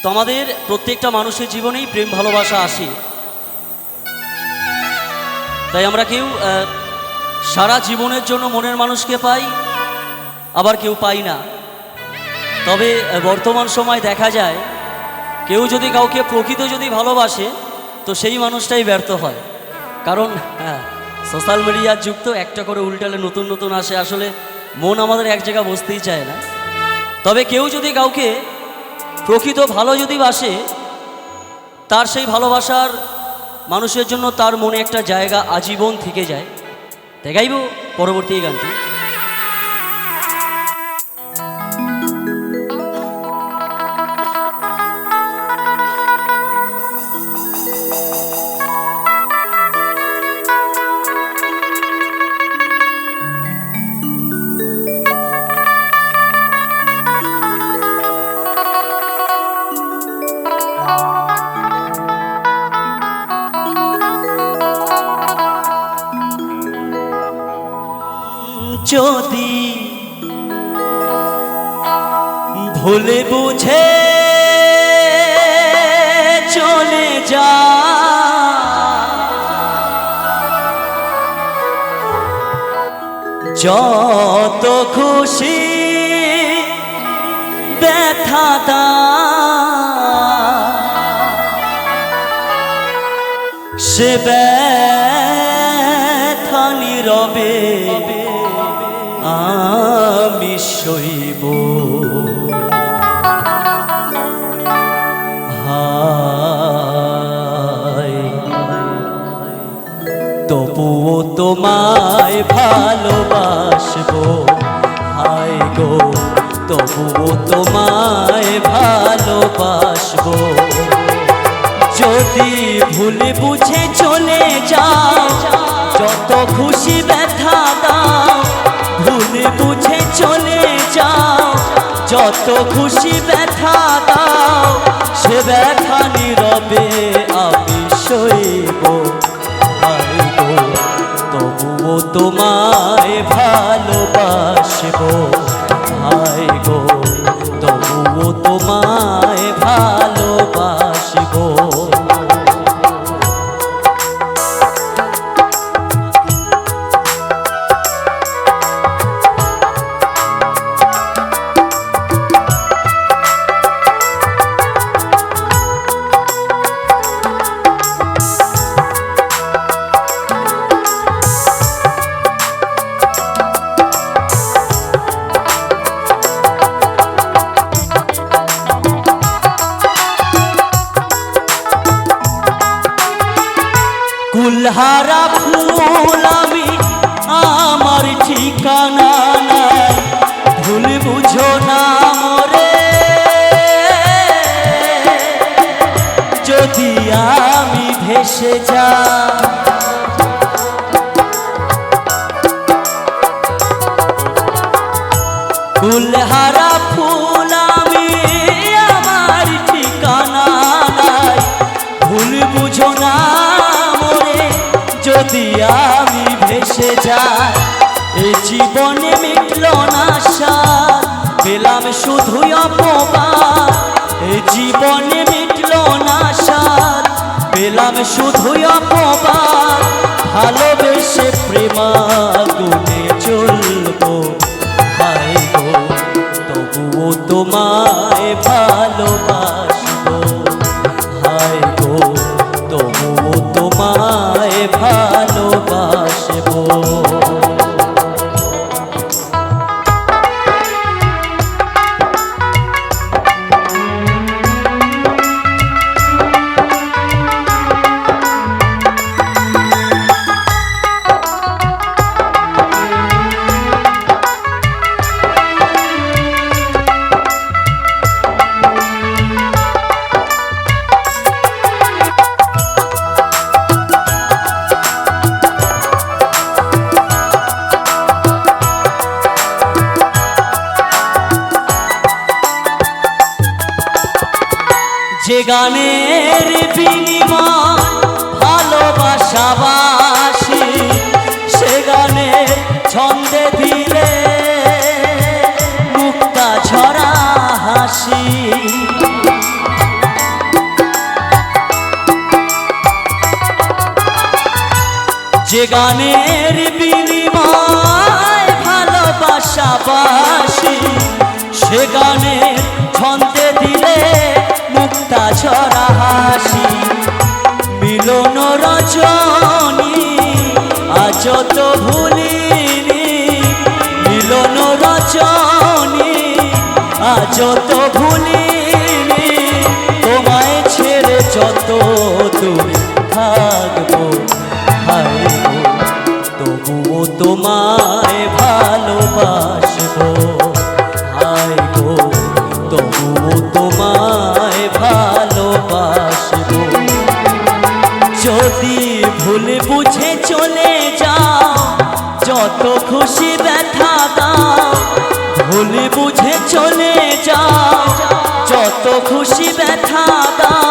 তো আমাদের প্রত্যেকটা মানুষের জীবনেই প্রেম ভালোবাসা আসে, তাই আমরা কেউ সারা জীবনের জন্য মনের মানুষকে পাই, আবার কেউ পাই না। তবে বর্তমান সময় দেখা যায় কেউ যদি কাউকে প্রকৃত যদি ভালোবাসে তো সেই মানুষটাই ব্যর্থ হয়। কারণ সোশ্যাল মিডিয়ার যুগ, তো একটা করে উল্টালে নতুন নতুন আসে, আসলে মন আমাদের এক জায়গায় বসতেই চায় না। তবে কেউ যদি কাউকে প্রকৃত ভালো যদি বাসে, তার সেই ভালোবাসার মানুষের জন্য তার মনে একটা জায়গা আজীবন থেকে যায়। দেখাইব পরবর্তী এই গানটি। যদি ভুলে বুঝে চলে যা, যত খুশি ব্যথা দা, সে ব্যথা নীরবে আমি সইব। হায় তবুও তোমায় ভালোবাসবো, হায় গো তবুও তোমায় ভালোবাসবো। যদি ভুল বুঝে চলে যাও, যত খুশি ব্যথা দাও, ভুল বুঝে চলে যাও, যত খুশি ব্যথা দাও, সে ব্যথা নীরবে আমি সইব। হায় গো তবুও তোমায় ভালোবাসবো, হায় গো তবুও তোমায় ভালোবাসবো। কুলহারা ফুল আমি, আমার ঠিকানা নাই, ভুল বুঝো না মোরে। যদি আমি ভেসে যাই, কুলহারা ফুল আমি, আমার ঠিকানা নাই, ভুল বুঝো না যদি আমি ভেসে যাই। এই জীবনে মিটল না স্বাদ, পেলাম শুধুই অপবাদ। এই জীবনে মিটল না স্বাদ, পেলাম শুধুই অপবাদ। ভালোবেসে প্রেমাগুনে চলবো, হায় গো তবুও তোমায় ভালোবাসবো, হায় গো তবুও তোমায় ভালোবাসবো। যে গানের বিনিময় ভালোবাসাবাসি, সে গানের ছন্দে দিলে মুক্তা ঝরা হাসি। যে গানের বিনিময় ভালোবাসা বাসি, সে গানের ছন্দে দিলে মুক্তা ঝরা হাসি। মিলন রজনী আজ তো ভুলিনি, মিলন রজনী আজ তো ভুলিনি, তোমায় ছেড়ে যত দূরে থাকবো হায় গো, তবুও তোমায় ভালোবাসবো হায় গো, তবুও তোমায় ভালোবাসবো। যদি ভুল বুঝে চলে যাও, যত খুশি ব্যথা দাও, ভুল বুঝে চলে যাও, যত খুশি ব্যথা দাও,